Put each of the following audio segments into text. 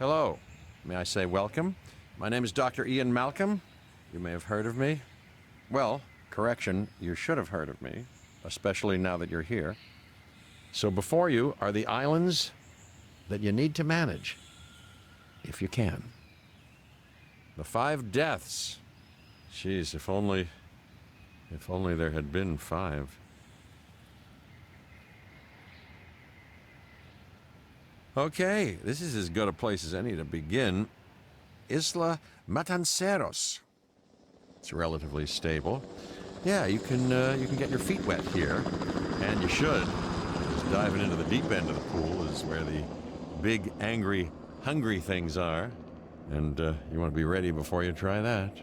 Hello. May I say welcome? My name is Dr. Ian Malcolm. You may have heard of me. Well, correction, you should have heard of me, especially now that you're here. So before you are the islands that you need to manage, if you can. The 5 deaths. Jeez, if only there had been 5. Okay, this is as good a place as any to begin. Isla Matanceros. It's relatively stable. Yeah, you can get your feet wet here, and you should. Just diving into the deep end of the pool is where the big, angry, hungry things are, and you want to be ready before you try that.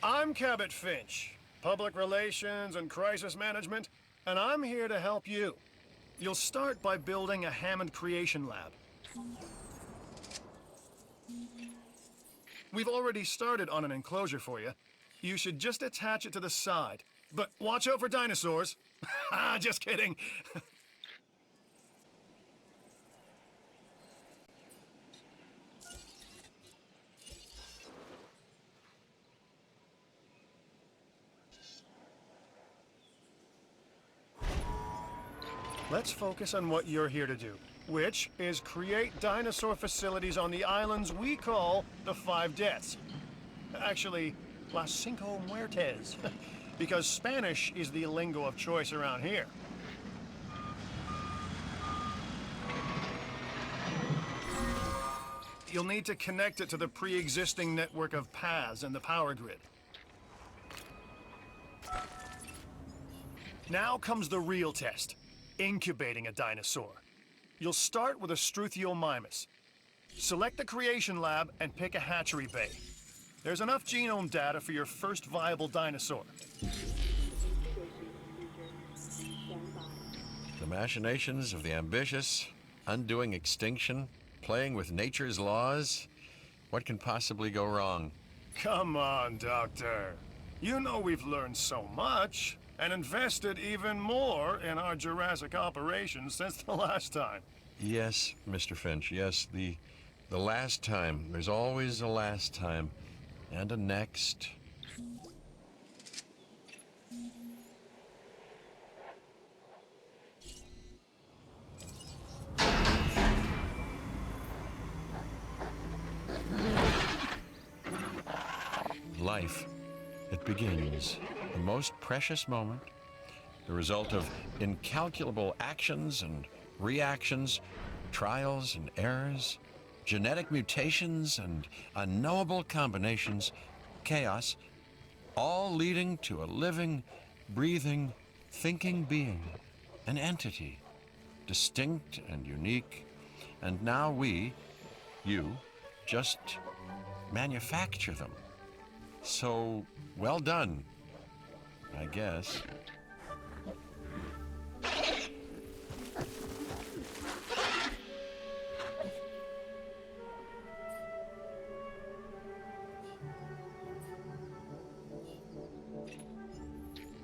I'm Cabot Finch, Public Relations and Crisis Management, and I'm here to help you. You'll start by building a Hammond Creation Lab. We've already started on an enclosure for you. You should just attach it to the side. But watch out for dinosaurs. Just kidding. Let's focus on what you're here to do, which is create dinosaur facilities on the islands we call the 5 Deaths. Actually, Las Cinco Muertes, because Spanish is the lingo of choice around here. You'll need to connect it to the pre-existing network of paths and the power grid. Now comes the real test. Incubating a dinosaur. You'll start with a Struthiomimus. Select the creation lab and pick a hatchery bay. There's enough genome data for your first viable dinosaur. The machinations of the ambitious, undoing extinction, playing with nature's laws. What can possibly go wrong? Come on, Doctor. You know we've learned so much, and invested even more in our Jurassic operations since the last time. Yes, Mr. Finch, yes, the last time. There's always a last time, and a next. Life, it begins. The most precious moment, the result of incalculable actions and reactions, trials and errors, genetic mutations and unknowable combinations, chaos, all leading to a living, breathing, thinking being, an entity, distinct and unique, and now we, you, just manufacture them. So, well done, I guess.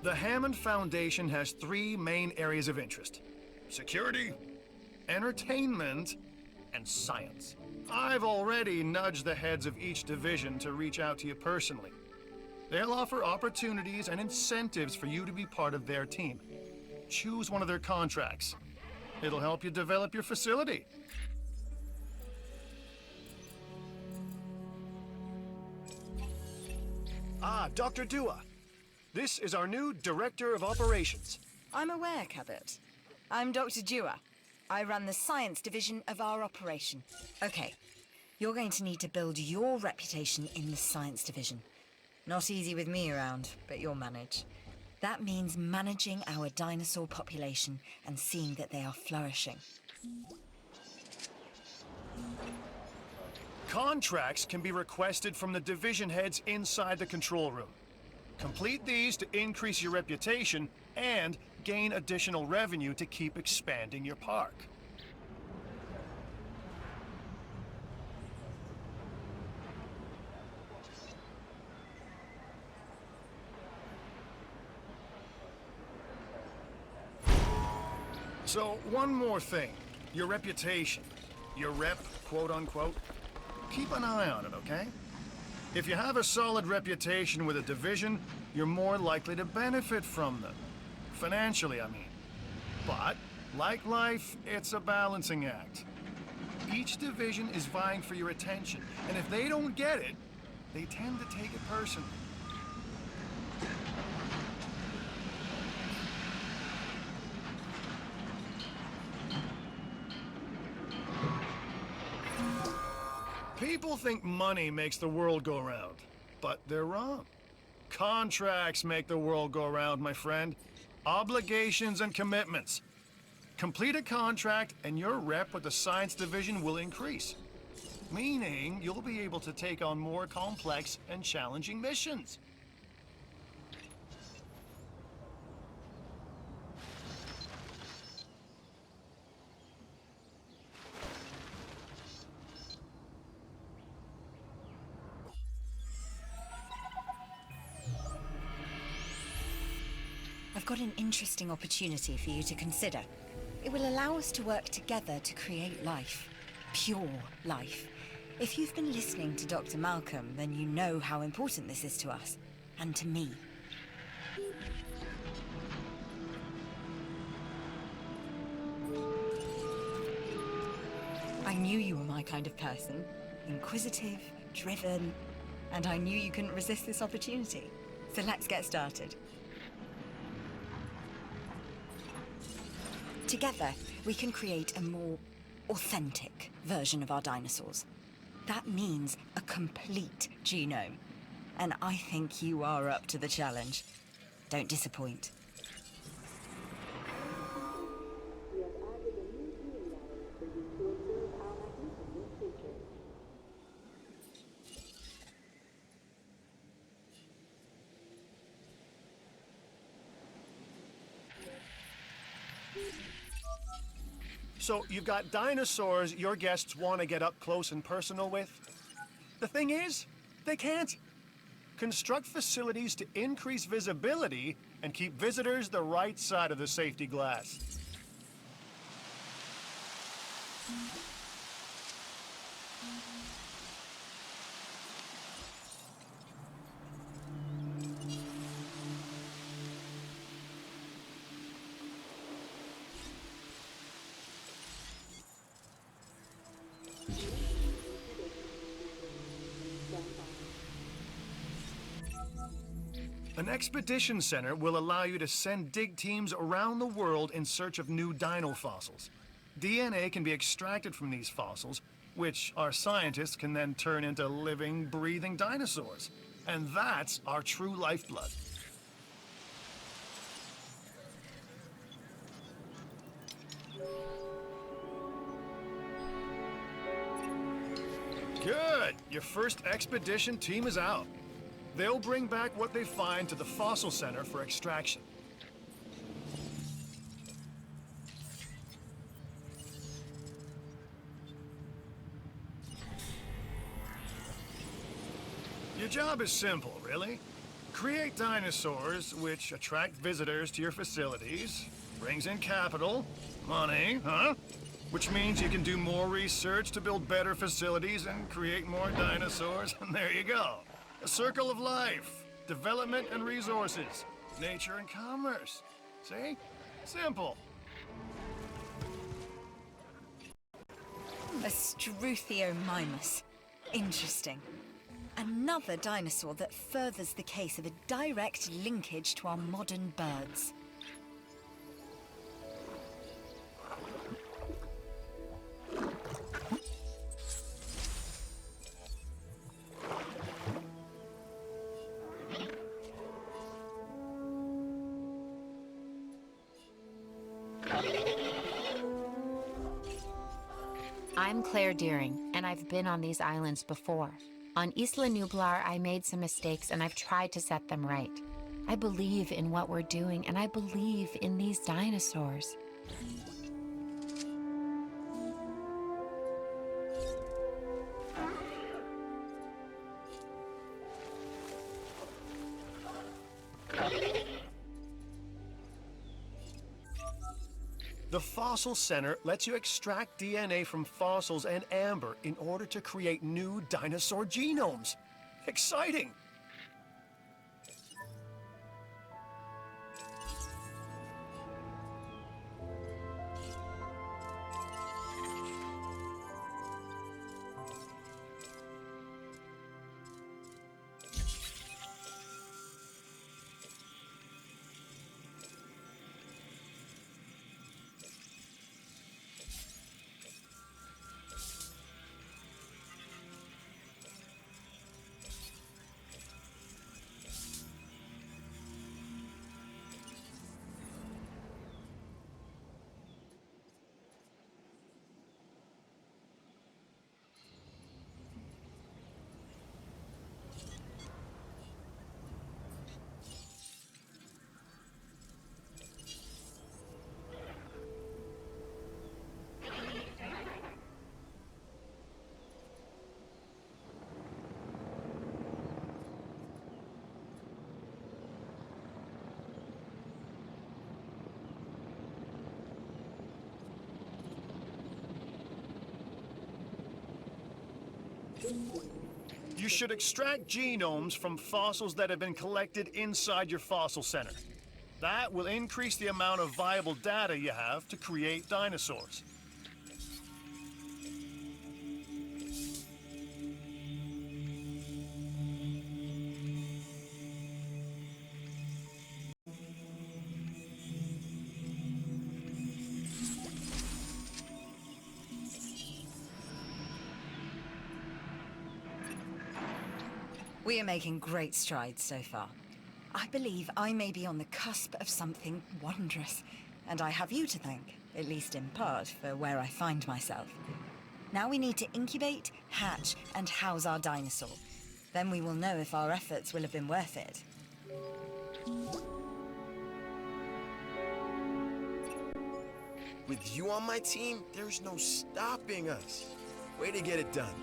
The Hammond Foundation has 3 main areas of interest: security, entertainment, and science. I've already nudged the heads of each division to reach out to you personally. They'll offer opportunities and incentives for you to be part of their team. Choose one of their contracts. It'll help you develop your facility. Dr. Dua. This is our new Director of Operations. I'm aware, Cabot. I'm Dr. Dua. I run the science division of our operation. Okay, you're going to need to build your reputation in the science division. Not easy with me around, but you'll manage. That means managing our dinosaur population and seeing that they are flourishing. Contracts can be requested from the division heads inside the control room. Complete these to increase your reputation and gain additional revenue to keep expanding your park. So, one more thing. Your reputation. Your rep, quote unquote. Keep an eye on it, okay? If you have a solid reputation with a division, you're more likely to benefit from them. Financially, I mean. But, like life, it's a balancing act. Each division is vying for your attention, and if they don't get it, they tend to take it personally. People think money makes the world go round, but they're wrong. Contracts make the world go round, my friend. Obligations and commitments. Complete a contract and your rep with the science division will increase. Meaning you'll be able to take on more complex and challenging missions. I've got an interesting opportunity for you to consider. It will allow us to work together to create life. Pure life. If you've been listening to Dr. Malcolm, then you know how important this is to us. And to me. I knew you were my kind of person. Inquisitive, driven, and I knew you couldn't resist this opportunity. So let's get started. Together, we can create a more authentic version of our dinosaurs. That means a complete genome. And I think you are up to the challenge. Don't disappoint. We have added a new viewing hour for you to observe our magnificent creatures. So, you've got dinosaurs your guests want to get up close and personal with. The thing is, they can't. Construct facilities to increase visibility and keep visitors the right side of the safety glass. An expedition center will allow you to send dig teams around the world in search of new dino fossils. DNA can be extracted from these fossils, which our scientists can then turn into living, breathing dinosaurs. And that's our true lifeblood. Good! Your first expedition team is out. They'll bring back what they find to the fossil center for extraction. Your job is simple, really. Create dinosaurs which attract visitors to your facilities, brings in capital, money, which means you can do more research to build better facilities and create more dinosaurs, and there you go. A circle of life, development and resources, nature and commerce. See? Simple. A Struthiomimus. Interesting. Another dinosaur that furthers the case of a direct linkage to our modern birds. I'm Claire Deering, and I've been on these islands before. On Isla Nublar, I made some mistakes, and I've tried to set them right. I believe in what we're doing, and I believe in these dinosaurs. The Fossil Center lets you extract DNA from fossils and amber in order to create new dinosaur genomes. Exciting! You should extract genomes from fossils that have been collected inside your fossil center. That will increase the amount of viable data you have to create dinosaurs. We are making great strides so far. I believe I may be on the cusp of something wondrous, and I have you to thank, at least in part, for where I find myself. Now we need to incubate, hatch, and house our dinosaur. Then we will know if our efforts will have been worth it. With you on my team, there's no stopping us. Way to get it done.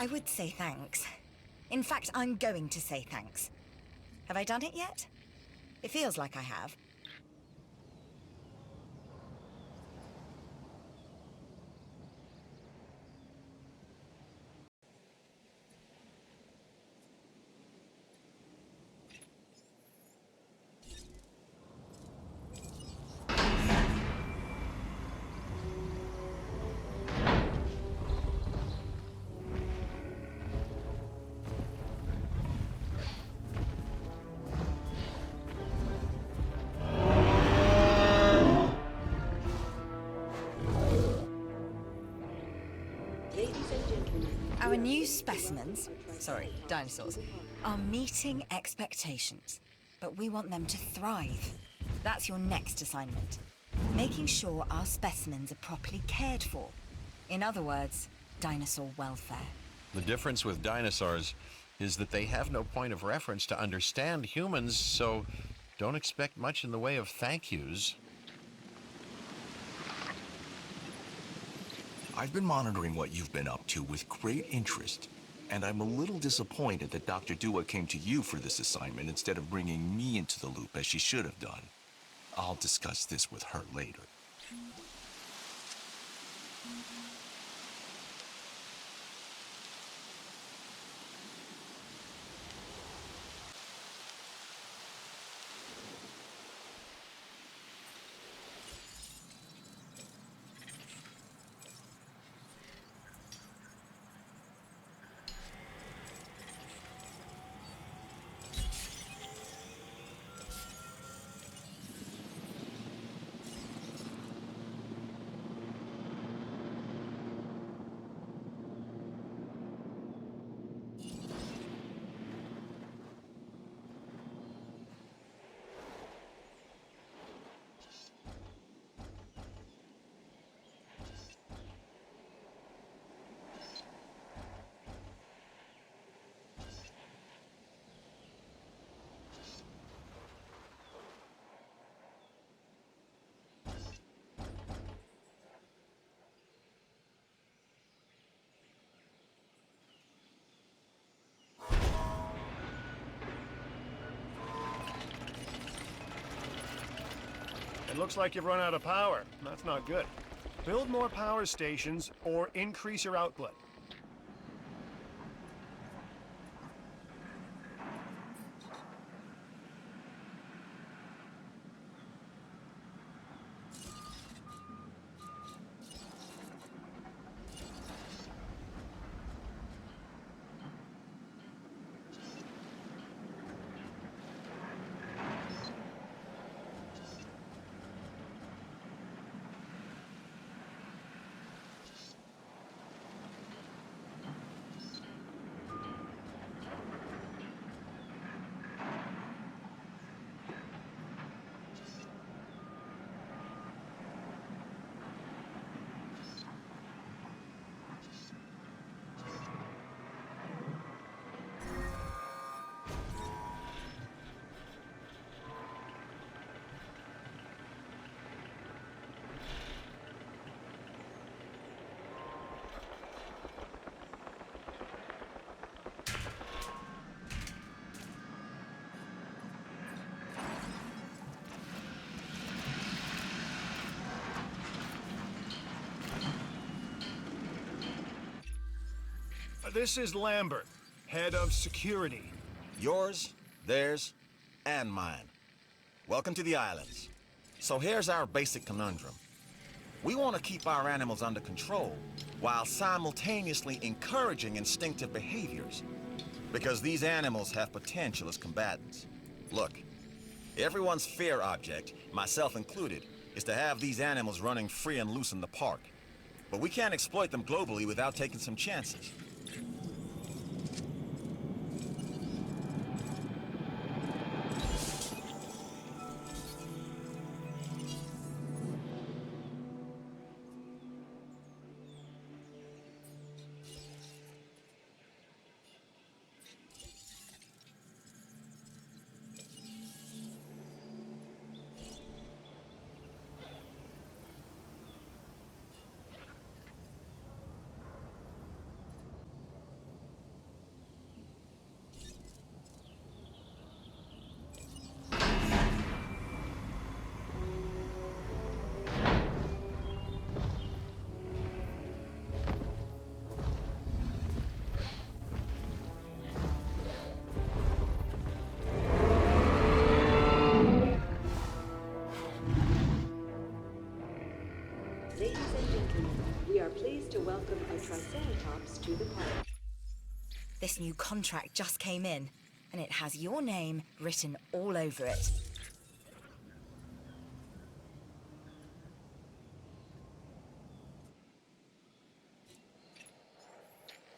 I would say thanks. In fact, I'm going to say thanks. Have I done it yet? It feels like I have. Our new specimens, dinosaurs, are meeting expectations, but we want them to thrive. That's your next assignment. Making sure our specimens are properly cared for. In other words, dinosaur welfare. The difference with dinosaurs is that they have no point of reference to understand humans, so don't expect much in the way of thank yous. I've been monitoring what you've been up to with great interest, and I'm a little disappointed that Dr. Dua came to you for this assignment instead of bringing me into the loop as she should have done. I'll discuss this with her later. It looks like you've run out of power. That's not good. Build more power stations or increase your output. This is Lambert, head of security. Yours, theirs, and mine. Welcome to the islands. So here's our basic conundrum. We want to keep our animals under control while simultaneously encouraging instinctive behaviors. Because these animals have potential as combatants. Look, everyone's fear object, myself included, is to have these animals running free and loose in the park. But we can't exploit them globally without taking some chances. Ladies and gentlemen, we are pleased to welcome a Triceratops to the park. This new contract just came in, and it has your name written all over it.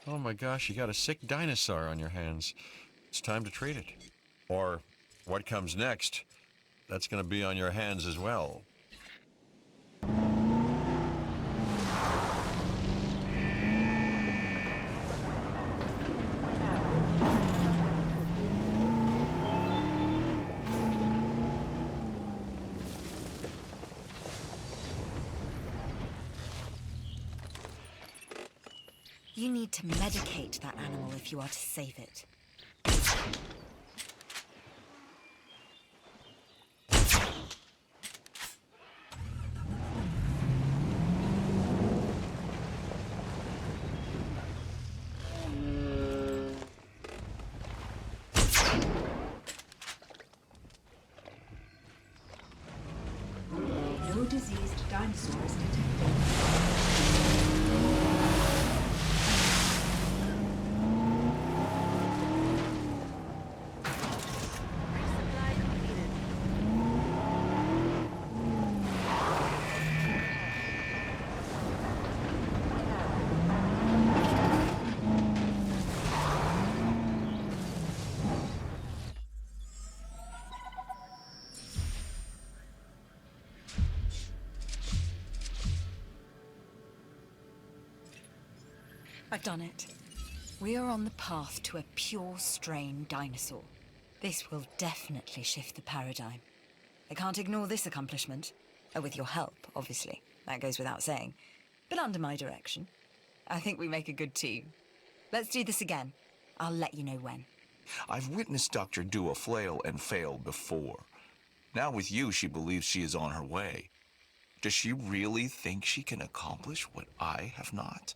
Oh my gosh, you got a sick dinosaur on your hands. It's time to treat it. Or what comes next, that's going to be on your hands as well. You need to medicate that animal if you are to save it. diseased dinosaurs detected. I've done it. We are on the path to a pure strain dinosaur. This will definitely shift the paradigm. I can't ignore this accomplishment. With your help, obviously. That goes without saying. But under my direction. I think we make a good team. Let's do this again. I'll let you know when. I've witnessed Dr. Dua flail and fail before. Now with you, she believes she is on her way. Does she really think she can accomplish what I have not?